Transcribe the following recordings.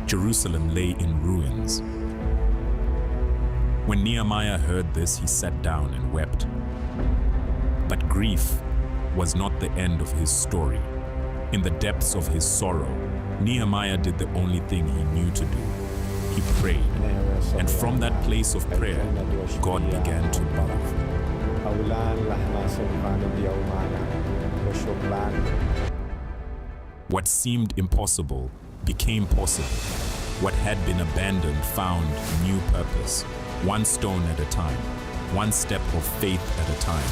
Jerusalem lay in ruins. When Nehemiah heard this, he sat down and wept. But grief was not the end of his story. In the depths of his sorrow, Nehemiah did the only thing he knew to do. He prayed. And from that place of prayer, God began to move. What seemed impossible became possible. What had been abandoned found new purpose. One stone at a time, one step of faith at a time,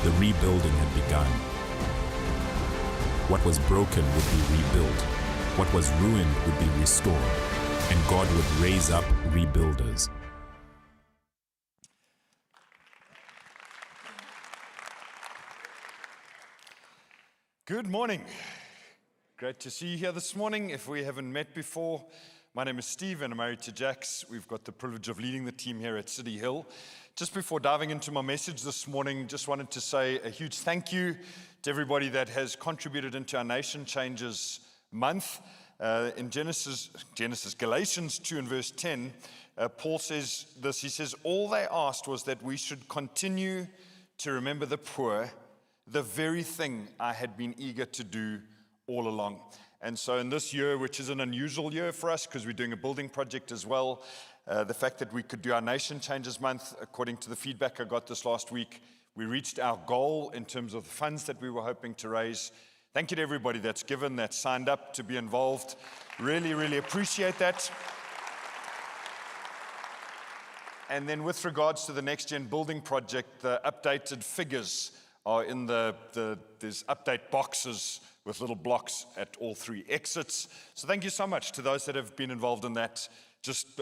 the rebuilding had begun. What was broken would be rebuilt. What was ruined would be restored. And God would raise up rebuilders. Good morning. Great to see you here this morning. If we haven't met before, my name is Steve and I'm married to Jax. We've got the privilege of leading the team here at CityHill. Just before diving into my message this morning, just wanted to say a huge thank you to everybody that has contributed into our Nation Changes month. In Galatians 2 and verse 10, Paul says this, he says, all they asked was that we should continue to remember the poor, the very thing I had been eager to do all along. And so in this year, which is an unusual year for us because we're doing a building project as well, the fact that we could do our Nation Changes month, according to the feedback I got this last week, we reached our goal in terms of the funds that we were hoping to raise. Thank you to everybody that's given, that's signed up to be involved. Really, really appreciate that. And then with regards to the Next Gen building project, the updated figures are in there's update boxes with little blocks at all three exits. So thank you so much to those that have been involved in that, just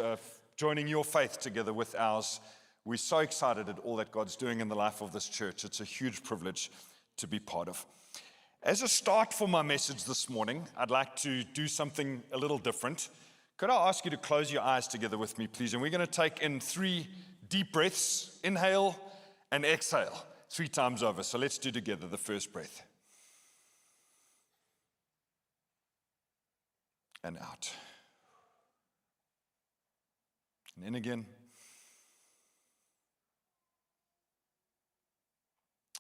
joining your faith together with ours. We're so excited at all that God's doing in the life of this church. It's a huge privilege to be part of. As a start for my message this morning, I'd like to do something a little different. Could I ask you to close your eyes together with me, please? And we're going to take in 3 deep breaths, inhale and exhale 3 times over. So let's do together the first breath. And out. And in again.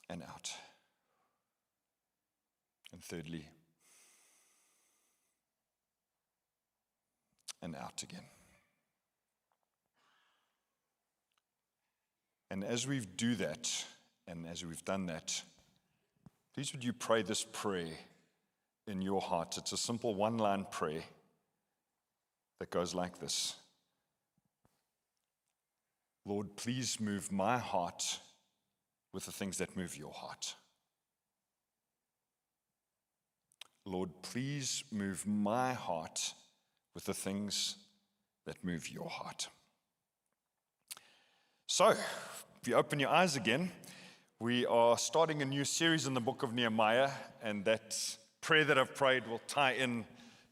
And out. And thirdly, and out again. And as we do that, and as we've done that, please would you pray this prayer in your heart. It's a simple 1-line prayer that goes like this. Lord, please move my heart with the things that move your heart. Lord, please move my heart with the things that move your heart. So, if you open your eyes again, we are starting a new series in the book of Nehemiah, and that prayer that I've prayed will tie in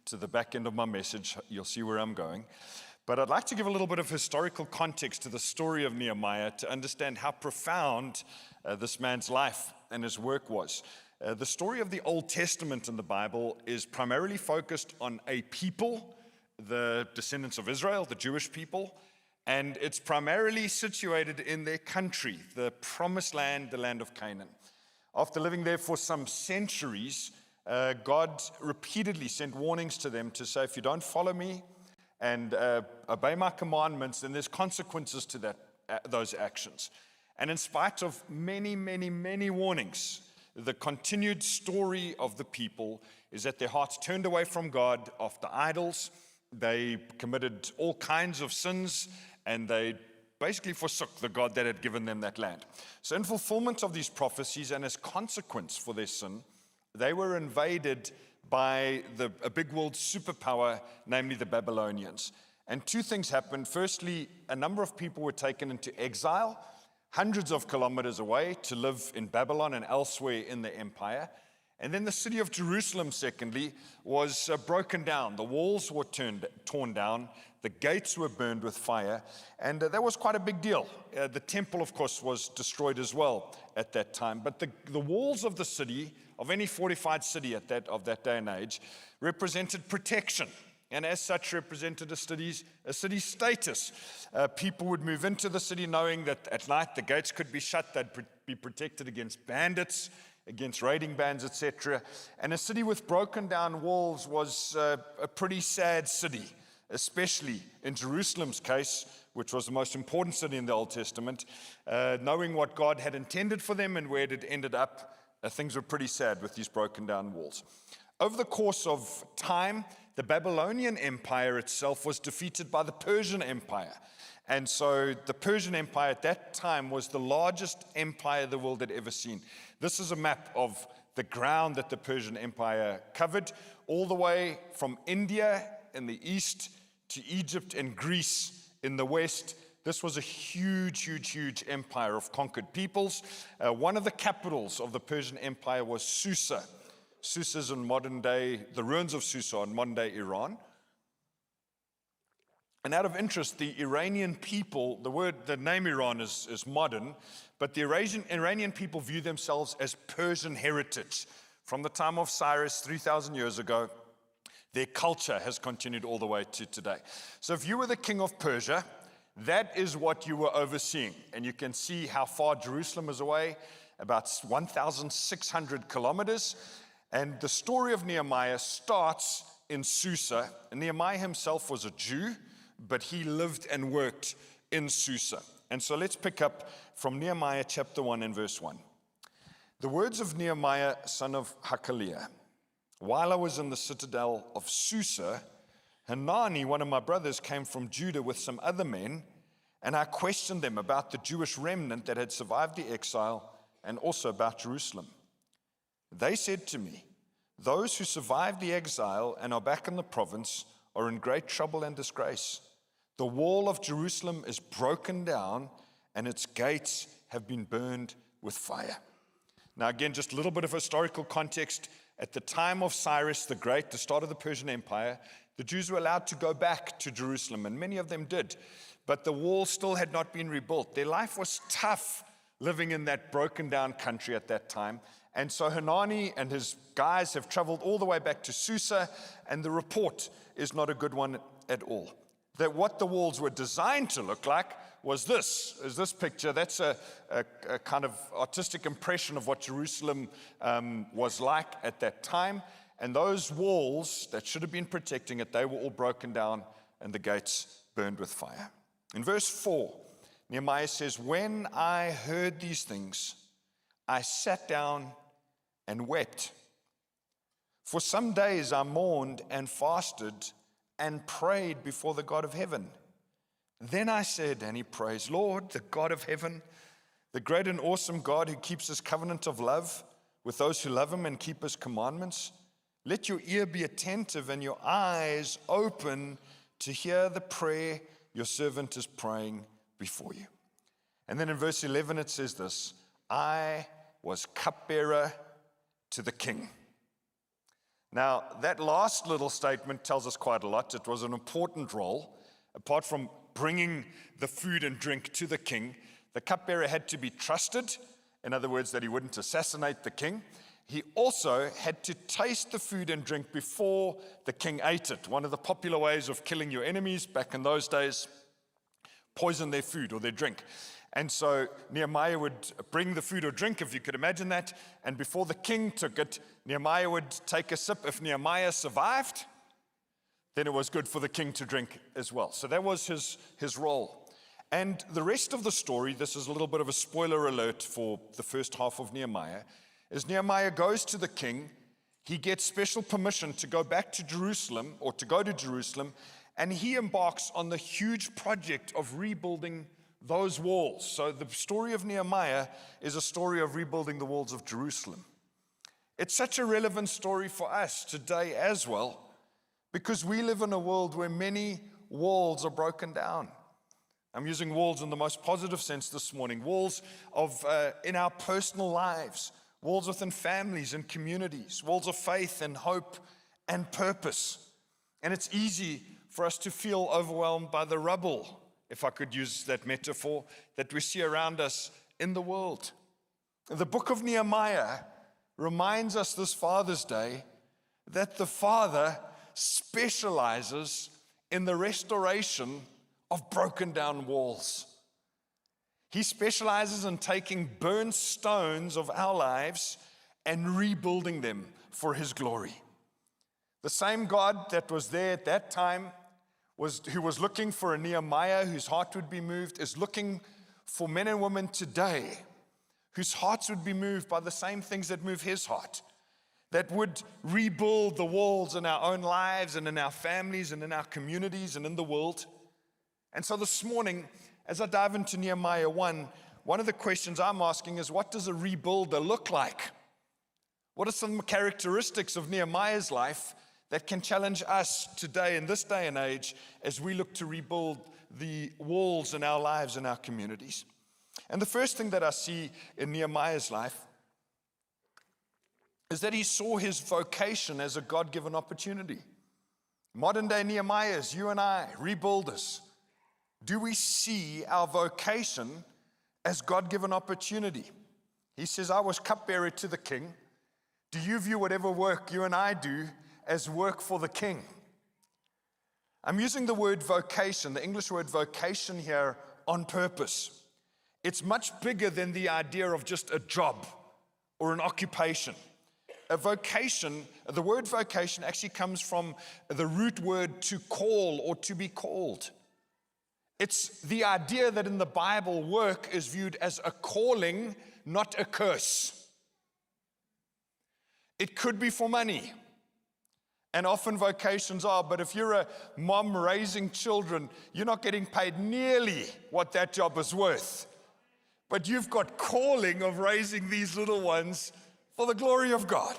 to the back end of my message. You'll see where I'm going. But I'd like to give a little bit of historical context to the story of Nehemiah to understand how profound this man's life and his work was. The story of the Old Testament in the Bible is primarily focused on a people, the descendants of Israel, the Jewish people, and it's primarily situated in their country, the promised land, the land of Canaan. After living there for some centuries, God repeatedly sent warnings to them to say, if you don't follow me and obey my commandments, then there's consequences to those actions. And in spite of many, many, many warnings, the continued story of the people is that their hearts turned away from God after idols. They committed all kinds of sins, and they basically forsook the God that had given them that land. So in fulfillment of these prophecies and as consequence for their sin, they were invaded by a big world superpower, namely the Babylonians. And 2 things happened. Firstly, a number of people were taken into exile, hundreds of kilometers away, to live in Babylon and elsewhere in the empire. And then the city of Jerusalem, secondly, was broken down. The walls were torn down. The gates were burned with fire. And that was quite a big deal. The temple, of course, was destroyed as well at that time. But the walls of the city, of any fortified city of that day and age, represented protection. and as such represented a city status. People would move into the city knowing that at night the gates could be shut, they'd be protected against bandits, against raiding bands, etc. And a city with broken down walls was a pretty sad city, especially in Jerusalem's case, which was the most important city in the Old Testament. Knowing what God had intended for them and where it had ended up, things were pretty sad with these broken down walls. Over the course of time, the Babylonian Empire itself was defeated by the Persian Empire. And so the Persian Empire at that time was the largest empire the world had ever seen. This is a map of the ground that the Persian Empire covered, all the way from India in the east to Egypt and Greece in the west. This was a huge empire of conquered peoples. One of the capitals of the Persian Empire was Susa. Susa's in modern day, the ruins of Susa in modern day Iran. And out of interest, the Iranian people, the name Iran is modern, but the Iranian people view themselves as Persian heritage. From the time of Cyrus 3,000 years ago, their culture has continued all the way to today. So if you were the king of Persia, that is what you were overseeing. And you can see how far Jerusalem is away, about 1,600 kilometers. And the story of Nehemiah starts in Susa. And Nehemiah himself was a Jew, but he lived and worked in Susa. And so let's pick up from Nehemiah chapter 1 and verse 1. The words of Nehemiah, son of Hakaliah. While I was in the citadel of Susa, Hanani, one of my brothers, came from Judah with some other men, and I questioned them about the Jewish remnant that had survived the exile and also about Jerusalem. They said to me, those who survived the exile and are back in the province are in great trouble and disgrace. The wall of Jerusalem is broken down and its gates have been burned with fire. Now again, just a little bit of historical context. At the time of Cyrus the Great, the start of the Persian Empire, the Jews were allowed to go back to Jerusalem, and many of them did. But the wall still had not been rebuilt. Their life was tough living in that broken down country at that time. And so Hanani and his guys have traveled all the way back to Susa, and the report is not a good one at all. That what the walls were designed to look like was this picture. That's a kind of artistic impression of what Jerusalem was like at that time. And those walls that should have been protecting it, they were all broken down and the gates burned with fire. In verse 4, Nehemiah says, when I heard these things, I sat down and wept. For some days I mourned and fasted and prayed before the God of heaven. Then I said, and he prays, Lord, the God of heaven, the great and awesome God who keeps his covenant of love with those who love him and keep his commandments, let your ear be attentive and your eyes open to hear the prayer your servant is praying before you. And then in verse 11 it says this, I was cupbearer to the king. Now, that last little statement tells us quite a lot. It was an important role. Apart from bringing the food and drink to the king, the cupbearer had to be trusted. In other words, that he wouldn't assassinate the king. He also had to taste the food and drink before the king ate it. One of the popular ways of killing your enemies back in those days, poison their food or their drink. And so Nehemiah would bring the food or drink, if you could imagine that, and before the king took it, Nehemiah would take a sip. If Nehemiah survived, then it was good for the king to drink as well. So that was his role. And the rest of the story, this is a little bit of a spoiler alert for the first half of Nehemiah, is Nehemiah goes to the king, he gets special permission to go back to Jerusalem, or to go to Jerusalem, and he embarks on the huge project of rebuilding those walls. So the story of Nehemiah is a story of rebuilding the walls of Jerusalem. It's such a relevant story for us today as well, because we live in a world where many walls are broken down. I'm using walls in the most positive sense this morning. Walls of in our personal lives, walls within families and communities, walls of faith and hope and purpose. And it's easy for us to feel overwhelmed by the rubble, if I could use that metaphor, that we see around us in the world. The book of Nehemiah reminds us this Father's Day that the Father specializes in the restoration of broken down walls. He specializes in taking burned stones of our lives and rebuilding them for his glory. The same God that was there at that time, who was looking for a Nehemiah whose heart would be moved, is looking for men and women today whose hearts would be moved by the same things that move his heart, that would rebuild the walls in our own lives and in our families and in our communities and in the world. And so this morning, as I dive into Nehemiah 1, one of the questions I'm asking is, what does a rebuilder look like? What are some characteristics of Nehemiah's life that can challenge us today in this day and age as we look to rebuild the walls in our lives and our communities? And the first thing that I see in Nehemiah's life is that he saw his vocation as a God-given opportunity. Modern day Nehemiahs, you and I, rebuilders, do we see our vocation as God-given opportunity? He says, I was cupbearer to the king. Do you view whatever work you and I do as work for the king? I'm using the word vocation, the English word vocation here, on purpose. It's much bigger than the idea of just a job or an occupation. A vocation, the word vocation actually comes from the root word to call or to be called. It's the idea that in the Bible, work is viewed as a calling, not a curse. It could be for money, and often vocations are, but if you're a mom raising children, you're not getting paid nearly what that job is worth. But you've got calling of raising these little ones for the glory of God.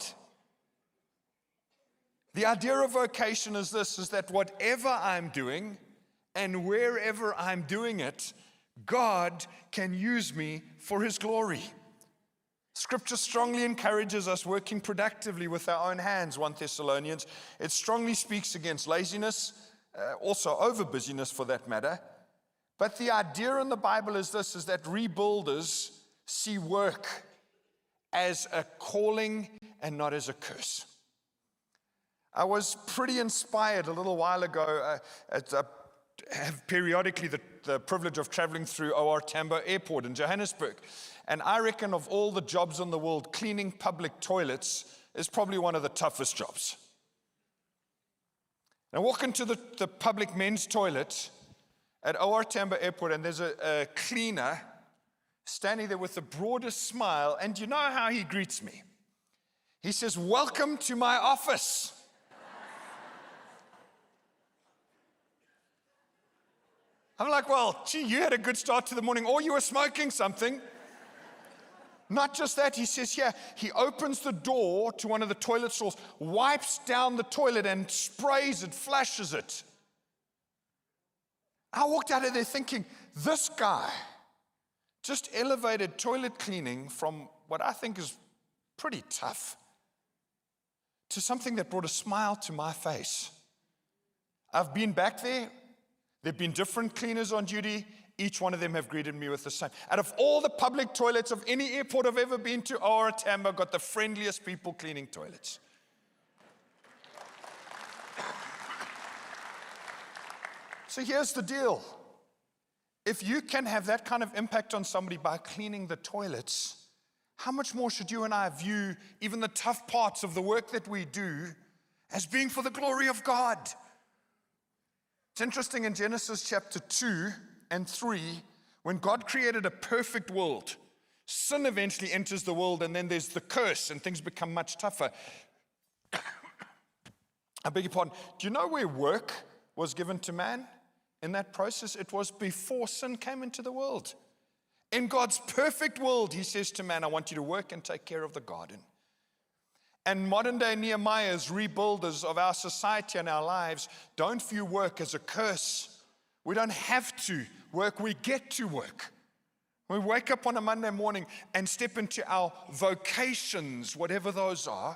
The idea of vocation is this, is that whatever I'm doing and wherever I'm doing it, God can use me for his glory. Scripture strongly encourages us working productively with our own hands, 1 Thessalonians. It strongly speaks against laziness, also over busyness for that matter. But the idea in the Bible is this, is that rebuilders see work as a calling and not as a curse. I was pretty inspired a little while ago. I have periodically the privilege of traveling through O.R. Tambo Airport in Johannesburg. And I reckon of all the jobs in the world, cleaning public toilets is probably one of the toughest jobs. And I walk into the public men's toilet at O.R. Tambo Airport, and there's a cleaner standing there with the broadest smile, and you know how he greets me? He says, "Welcome to my office." I'm like, well, gee, you had a good start to the morning, or you were smoking something. Not just that, he says here, he opens the door to one of the toilet stalls, wipes down the toilet and sprays it, flushes it. I walked out of there thinking, this guy just elevated toilet cleaning from what I think is pretty tough to something that brought a smile to my face. I've been back there. There have been different cleaners on duty. Each one of them have greeted me with the same. Out of all the public toilets of any airport I've ever been to, O.R. Tambo got the friendliest people cleaning toilets. So here's the deal. If you can have that kind of impact on somebody by cleaning the toilets, how much more should you and I view even the tough parts of the work that we do as being for the glory of God? It's interesting in Genesis chapter 2 and 3, when God created a perfect world, sin eventually enters the world, and then there's the curse, and things become much tougher. I beg your pardon. Do you know where work was given to man in that process? It was before sin came into the world. In God's perfect world, he says to man, I want you to work and take care of the garden. And modern day Nehemiahs, rebuilders of our society and our lives, don't view work as a curse. We don't have to work, we get to work. We wake up on a Monday morning and step into our vocations, whatever those are.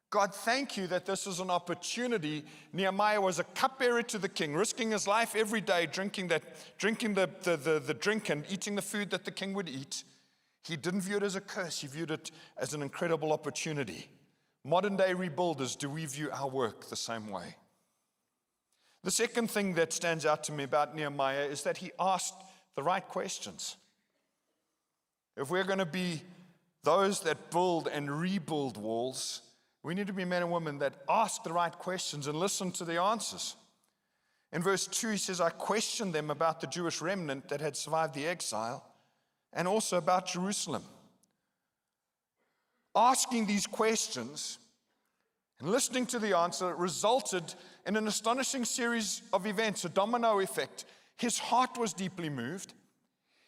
God, thank you that this is an opportunity. Nehemiah was a cupbearer to the king, risking his life every day, drinking the drink and eating the food that the king would eat. He didn't view it as a curse, he viewed it as an incredible opportunity. modern day rebuilders, do we view our work the same way? The second thing that stands out to me about Nehemiah is that he asked the right questions. If we're going to be those that build and rebuild walls, we need to be men and women that ask the right questions and listen to the answers. In verse 2, he says, I questioned them about the Jewish remnant that had survived the exile and also about Jerusalem. Asking these questions and listening to the answer resulted in an astonishing series of events, a domino effect. His heart was deeply moved.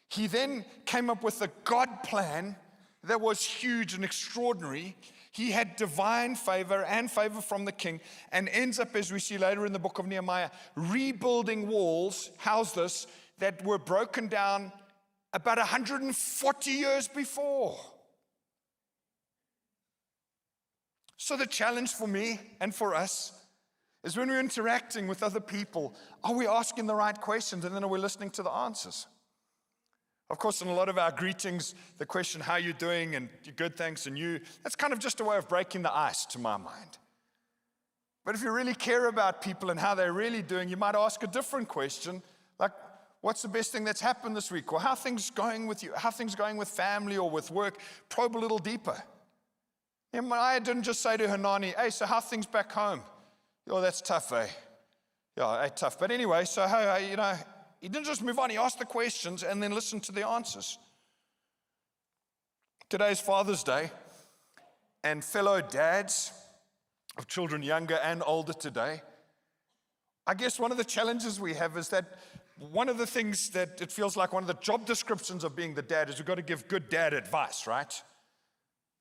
He then came up with a God plan that was huge and extraordinary. He had divine favor and favor from the king, and ends up, as we see later in the book of Nehemiah, rebuilding walls, how's this, that were broken down about 140 years before. So the challenge for me and for us is when we're interacting with other people, are we asking the right questions, and then are we listening to the answers? Of course, in a lot of our greetings, the question, how are you doing, and you're good, thanks, and you, that's kind of just a way of breaking the ice to my mind. But if you really care about people and how they're really doing, you might ask a different question, like, what's the best thing that's happened this week? Or how are things going with you? How are things going with family or with work? Probe a little deeper. Nehemiah didn't just say to Hanani, hey, so how are things back home? Oh, that's tough, eh? Yeah, tough. But anyway, so hey, he didn't just move on. He asked the questions and then listened to the answers. Today's Father's Day, and fellow dads of children younger and older today, I guess one of the challenges we have is that one of the things that it feels like one of the job descriptions of being the dad is we've got to give good dad advice, right?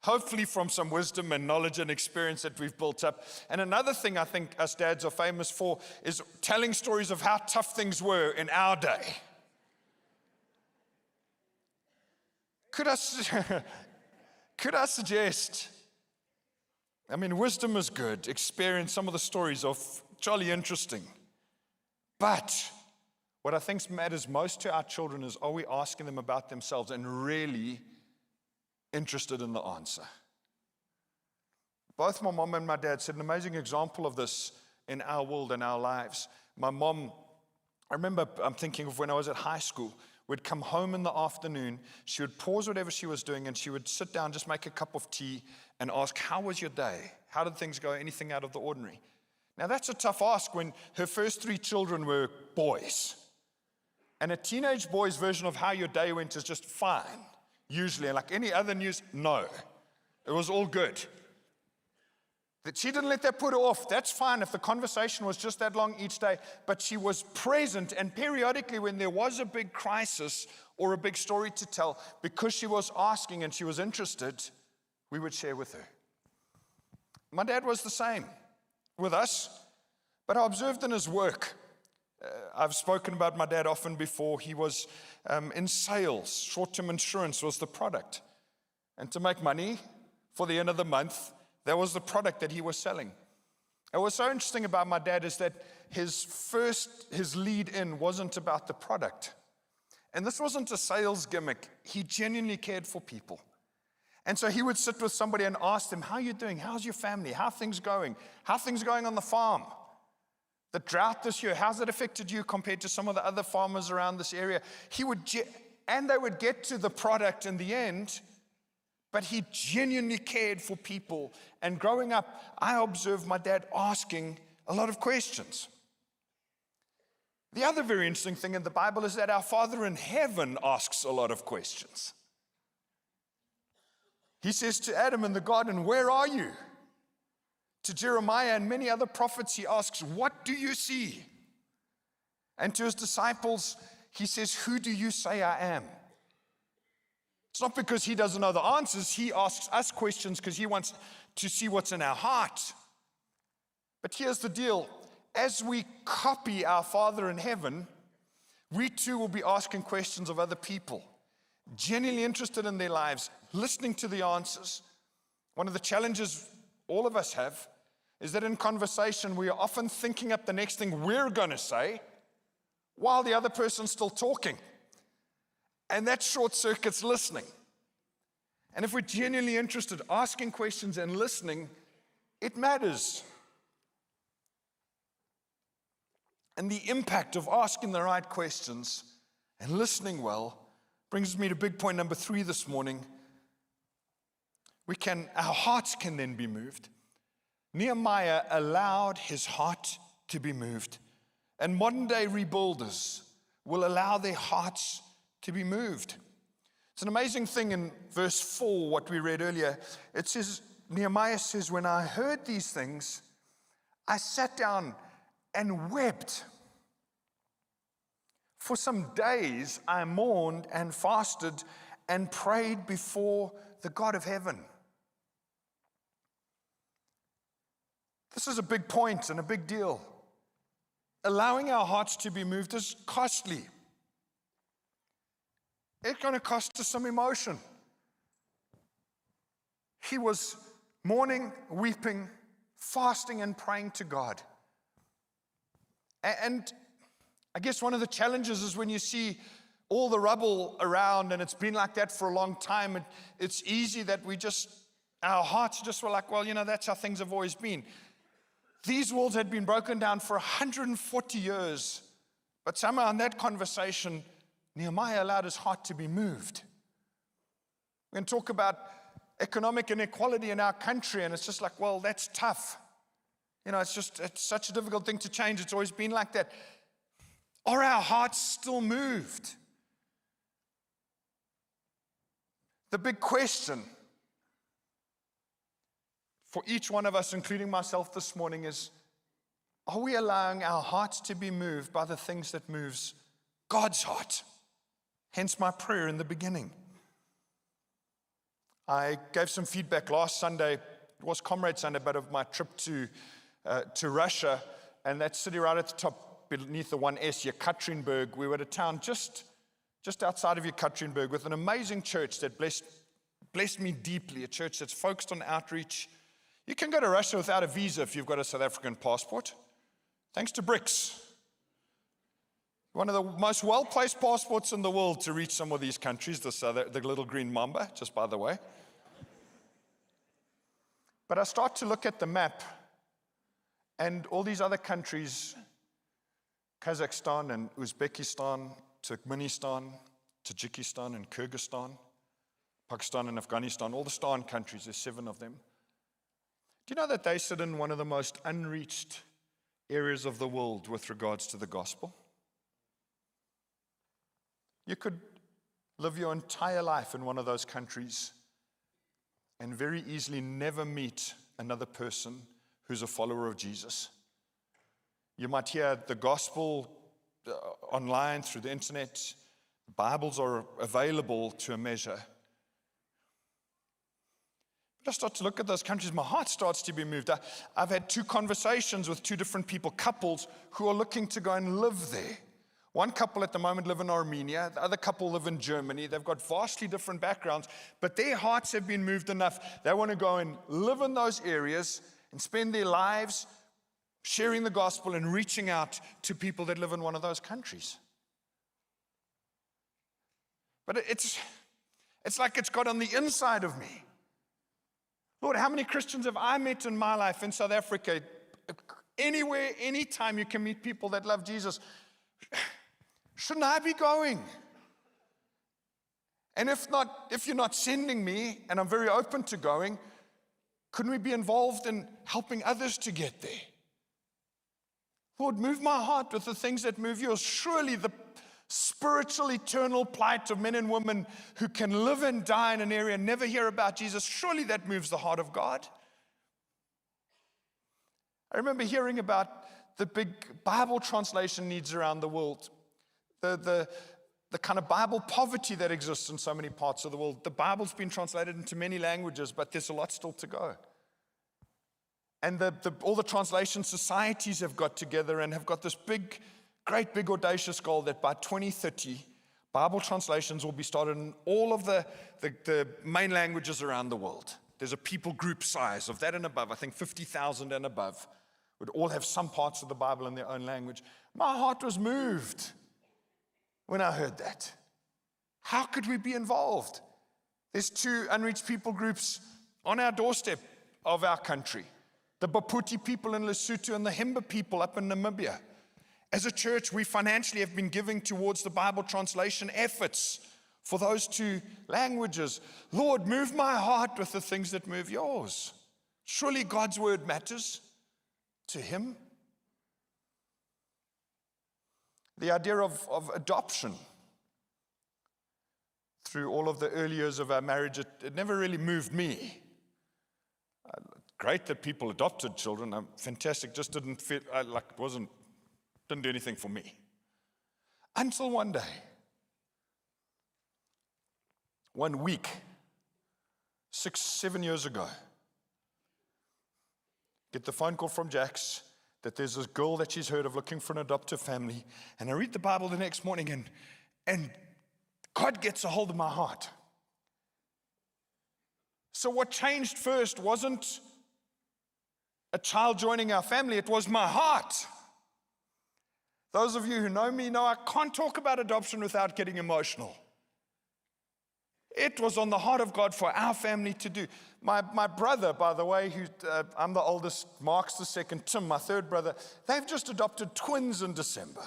Hopefully from some wisdom and knowledge and experience that we've built up. And another thing I think us dads are famous for is telling stories of how tough things were in our day. Could I suggest, wisdom is good, experience, some of the stories are jolly interesting. But what I think matters most to our children is, are we asking them about themselves and really interested in the answer? Both my mom and my dad set an amazing example of this in our world and our lives. My mom, I'm thinking of when I was at high school, would come home in the afternoon, she would pause whatever she was doing, and she would sit down, just make a cup of tea, and ask, how was your day? How did things go? Anything out of the ordinary? Now that's a tough ask when her first 3 children were boys. And a teenage boy's version of how your day went is just fine. Usually, and like any other news, no. It was all good. That she didn't let that put her off. That's fine if the conversation was just that long each day. But she was present, and periodically when there was a big crisis or a big story to tell, because she was asking and she was interested, we would share with her. My dad was the same with us, but I observed in his work. I've spoken about my dad often before. He was in sales. Short-term insurance was the product. And to make money for the end of the month, that was the product that he was selling. And what's so interesting about my dad is that his lead in wasn't about the product. And this wasn't a sales gimmick. He genuinely cared for people. And so he would sit with somebody and ask them, how are you doing? How's your family? How are things going? How are things going on the farm? The drought this year, how's it affected you compared to some of the other farmers around this area? And they would get to the product in the end, but he genuinely cared for people. And growing up, I observed my dad asking a lot of questions. The other very interesting thing in the Bible is that our Father in heaven asks a lot of questions. He says to Adam in the garden, where are you? To Jeremiah and many other prophets, he asks, what do you see? And to his disciples, he says, who do you say I am? It's not because he doesn't know the answers. He asks us questions because he wants to see what's in our heart. But here's the deal. As we copy our Father in heaven, we too will be asking questions of other people, genuinely interested in their lives, listening to the answers. One of the challenges all of us have is that in conversation, we are often thinking up the next thing we're going to say while the other person's still talking. And that short circuits listening. And if we're genuinely interested, asking questions and listening, It matters. And the impact of asking the right questions and listening well brings me to big point number 3 this morning. Our hearts can then be moved. Nehemiah allowed his heart to be moved. And modern day rebuilders will allow their hearts to be moved. It's an amazing thing in verse 4, what we read earlier. It says, Nehemiah says, when I heard these things, I sat down and wept. For some days I mourned and fasted and prayed before the God of heaven. This is a big point and a big deal. Allowing our hearts to be moved is costly. It's going to cost us some emotion. He was mourning, weeping, fasting, and praying to God. And I guess one of the challenges is when you see all the rubble around, and it's been like that for a long time, it's easy that our hearts just were like, well, that's how things have always been. These walls had been broken down for 140 years, but somehow in that conversation, Nehemiah allowed his heart to be moved. We're going to talk about economic inequality in our country, and it's just like, well, that's tough. It's such a difficult thing to change. It's always been like that. Are our hearts still moved? The big question for each one of us, including myself this morning, is, are we allowing our hearts to be moved by the things that moves God's heart? Hence my prayer in the beginning. I gave some feedback last Sunday. It was Comrade Sunday, but of my trip to Russia, and that city right at the top beneath the 1S, Yekaterinburg. We were at a town just outside of Yekaterinburg with an amazing church that blessed me deeply, a church that's focused on outreach. You can go to Russia without a visa if you've got a South African passport, thanks to BRICS. One of the most well-placed passports in the world to reach some of these countries, the little green mamba, just by the way. But I start to look at the map, and all these other countries, Kazakhstan and Uzbekistan, Turkmenistan, Tajikistan and Kyrgyzstan, Pakistan and Afghanistan, all the Stan countries, there's 7 of them. Do you know that they sit in one of the most unreached areas of the world with regards to the gospel? You could live your entire life in one of those countries and very easily never meet another person who's a follower of Jesus. You might hear the gospel online, through the internet. Bibles are available to a measure. But I start to look at those countries, my heart starts to be moved. I've had 2 conversations with 2 different people, couples, who are looking to go and live there. One couple at the moment live in Armenia, the other couple live in Germany. They've got vastly different backgrounds, but their hearts have been moved enough. They want to go and live in those areas and spend their lives sharing the gospel and reaching out to people that live in one of those countries. But it's like it's got on the inside of me. Lord, how many Christians have I met in my life in South Africa? Anywhere, anytime you can meet people that love Jesus. Shouldn't I be going? And if you're not sending me, and I'm very open to going, couldn't we be involved in helping others to get there? Lord, move my heart with the things that move yours. Surely the spiritual, eternal plight of men and women who can live and die in an area and never hear about Jesus, surely that moves the heart of God. I remember hearing about the big Bible translation needs around the world, the kind of Bible poverty that exists in so many parts of the world. The Bible's been translated into many languages, but there's a lot still to go. And all the translation societies have got together and have got this great big audacious goal that by 2030, Bible translations will be started in all of the main languages around the world. There's a people group size of that and above, I think 50,000 and above, would all have some parts of the Bible in their own language. My heart was moved when I heard that. How could we be involved? There's 2 unreached people groups on our doorstep of our country. the Baputi people in Lesotho and the Himba people up in Namibia. As a church, we financially have been giving towards the Bible translation efforts for those two languages. Lord, move my heart with the things that move yours. Surely God's word matters to him. The idea of adoption. Through all of the early years of our marriage, it never really moved me. Great that people adopted children. Fantastic. Just didn't fit. Didn't do anything for me. Until one day, one week, 6-7 years ago, get the phone call from Jax that there's this girl that she's heard of looking for an adoptive family. And I read the Bible the next morning, and God gets a hold of my heart. So what changed first wasn't a child joining our family, it was my heart. Those of you who know me know I can't talk about adoption without getting emotional. It was on the heart of God for our family to do. My brother, by the way, I'm the oldest, Mark's the second, Tim, my third brother, they've just adopted twins in December.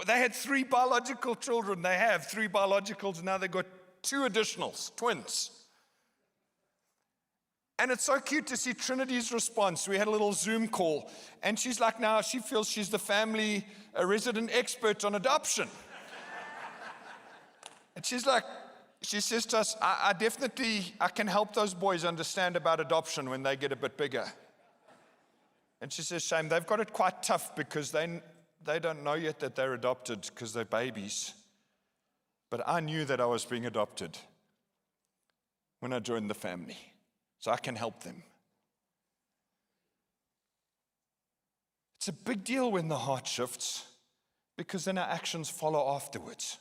They had 3 biological children. They have 3 biologicals, and now they've got 2 additionals, twins. And it's so cute to see Trinity's response. We had a little Zoom call, and she's like, now she feels she's the family resident expert on adoption. And she's like, she says to us, I can help those boys understand about adoption when they get a bit bigger. And she says, Shame, they've got it quite tough because they don't know yet that they're adopted because they're babies. But I knew that I was being adopted when I joined the family. So I can help them. It's a big deal when the heart shifts because then our actions follow afterwards.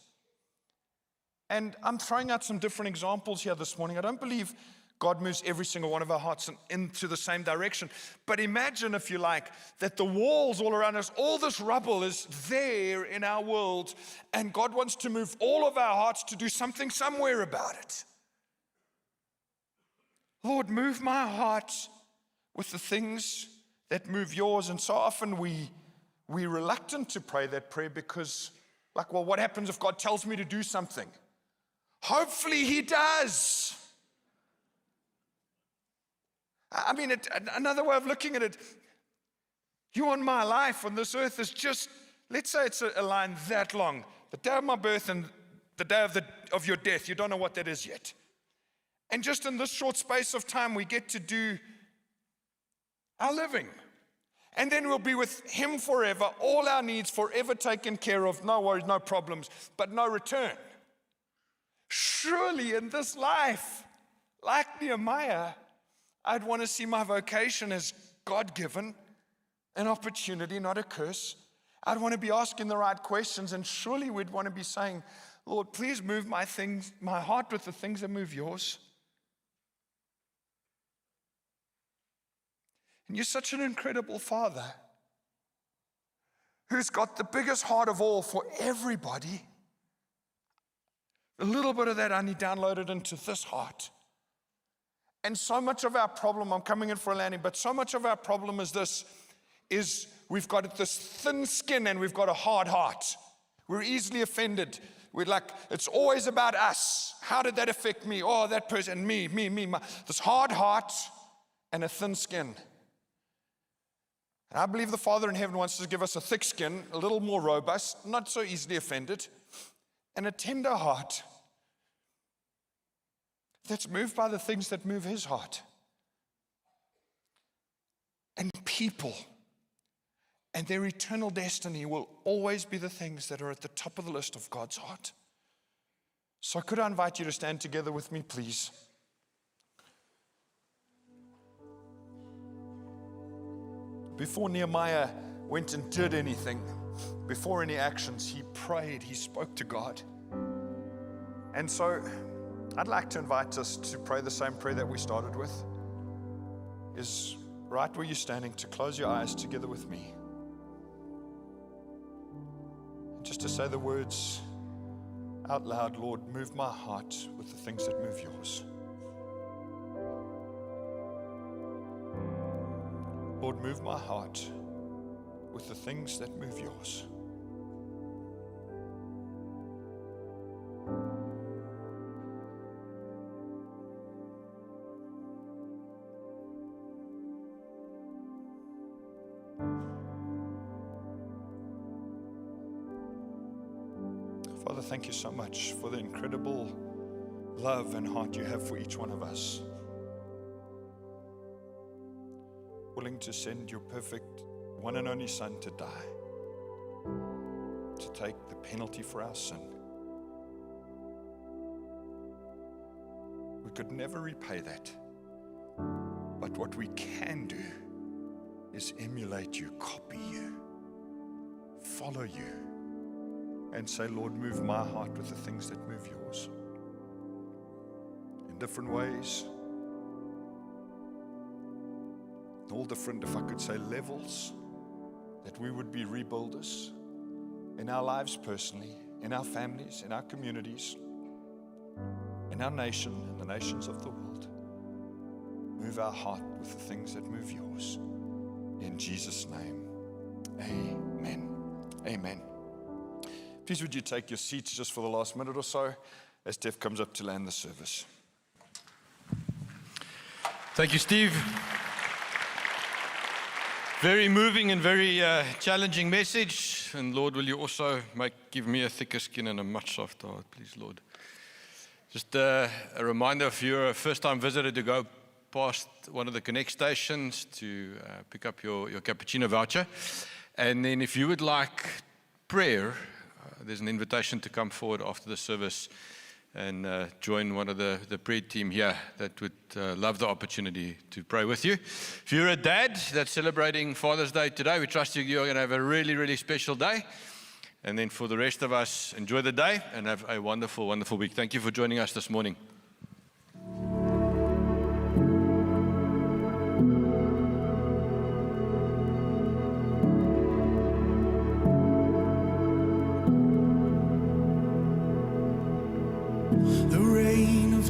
And I'm throwing out some different examples here this morning. I don't believe God moves every single one of our hearts into the same direction. But imagine, if you like, that the walls all around us, all this rubble is there in our world, and God wants to move all of our hearts to do something somewhere about it. Lord, move my heart with the things that move yours. And so often we're reluctant to pray that prayer because, what happens if God tells me to do something? Hopefully he does. I mean, another way of looking at it, you and my life on this earth is just, let's say it's a line that long. The day of my birth and the day of your death, you don't know what that is yet. And just in this short space of time, we get to do our living. And then we'll be with him forever, all our needs forever taken care of, no worries, no problems, but no return. Surely in this life, like Nehemiah, I'd want to see my vocation as God-given, an opportunity, not a curse. I'd want to be asking the right questions, and surely we'd want to be saying, Lord, please move my heart with the things that move yours. And you're such an incredible Father who's got the biggest heart of all for everybody. A little bit of that I need downloaded into this heart. And so much of our problem, I'm coming in for a landing, but so much of our problem is we've got this thin skin and we've got a hard heart. We're easily offended. We're like, it's always about us. How did that affect me? Oh, that person, me. This hard heart and a thin skin. And I believe the Father in heaven wants to give us a thick skin, a little more robust, not so easily offended, and a tender heart that's moved by the things that move his heart. And people and their eternal destiny will always be the things that are at the top of the list of God's heart. So could I invite you to stand together with me, please? Before Nehemiah went and did anything, before any actions, he prayed, he spoke to God. And so I'd like to invite us to pray the same prayer that we started with. Is right where you're standing, to close your eyes together with me. Just to say the words out loud, Lord, move my heart with the things that move yours. Lord, move my heart with the things that move yours. Father, thank you so much for the incredible love and heart you have for each one of us. Willing to send your perfect one and only Son to die, to take the penalty for our sin. We could never repay that, but what we can do is emulate you, copy you, follow you, and say, Lord, move my heart with the things that move yours. In different ways, all different, if I could say, levels, that we would be rebuilders in our lives personally, in our families, in our communities, in our nation, in the nations of the world. Move our heart with the things that move yours. In Jesus' name, amen. Amen. Please would you take your seats just for the last minute or so as Steph comes up to land the service. Thank you, Steve. Very moving and very challenging message. And Lord, will you also give me a thicker skin and a much softer heart, please, Lord. Just a reminder, if you're a first-time visitor, to go past one of the Connect stations to pick up your cappuccino voucher. And then if you would like prayer, there's an invitation to come forward after the service and join one of the prayer team here that would love the opportunity to pray with you. If you're a dad that's celebrating Father's Day today, we trust you're going to have a really, really special day. And then for the rest of us, enjoy the day and have a wonderful, wonderful week. Thank you for joining us this morning.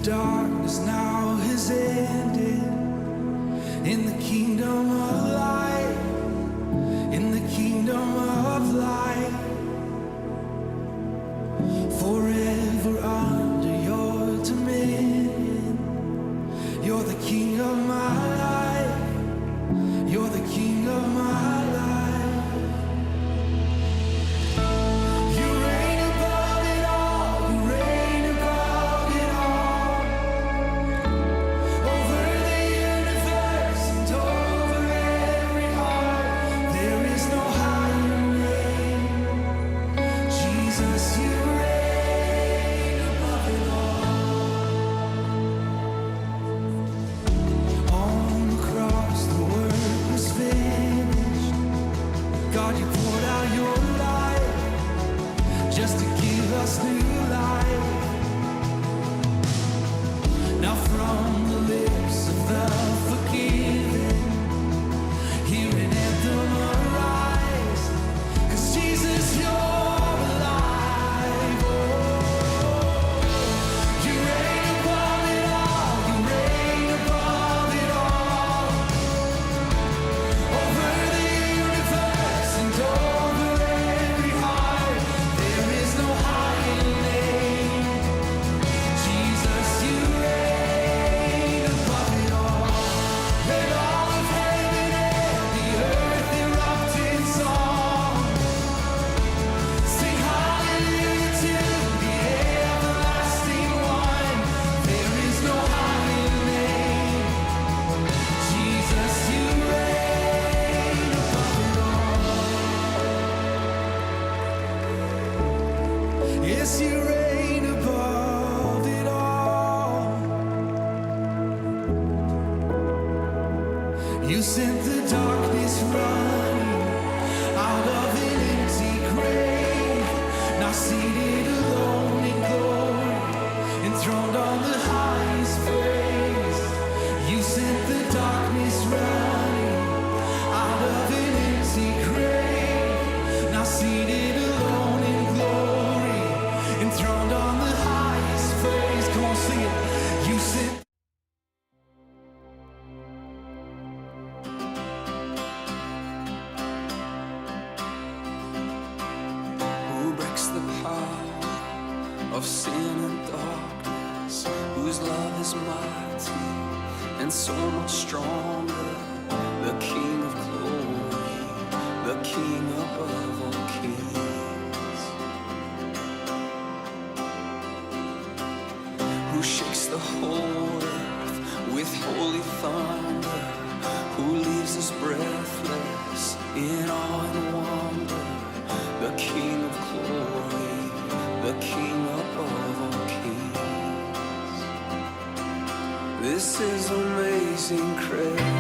Darkness now has ended in the kingdom of light, in the kingdom of light, forever under your dominion. You're the king of my life, you're the king of my life. You sent the darkness running out of an empty grave, now seated alone in glory, enthroned on the highest praise. You sent the darkness running out of an empty grave, now seated alone in glory, enthroned of sin and darkness, whose love is mighty and so much stronger, the King of glory, the King above all kings, who shakes the whole earth with holy thunder, who leaves us breathless in awe and wonder, the King of glory, the King above all kings. This is amazing grace.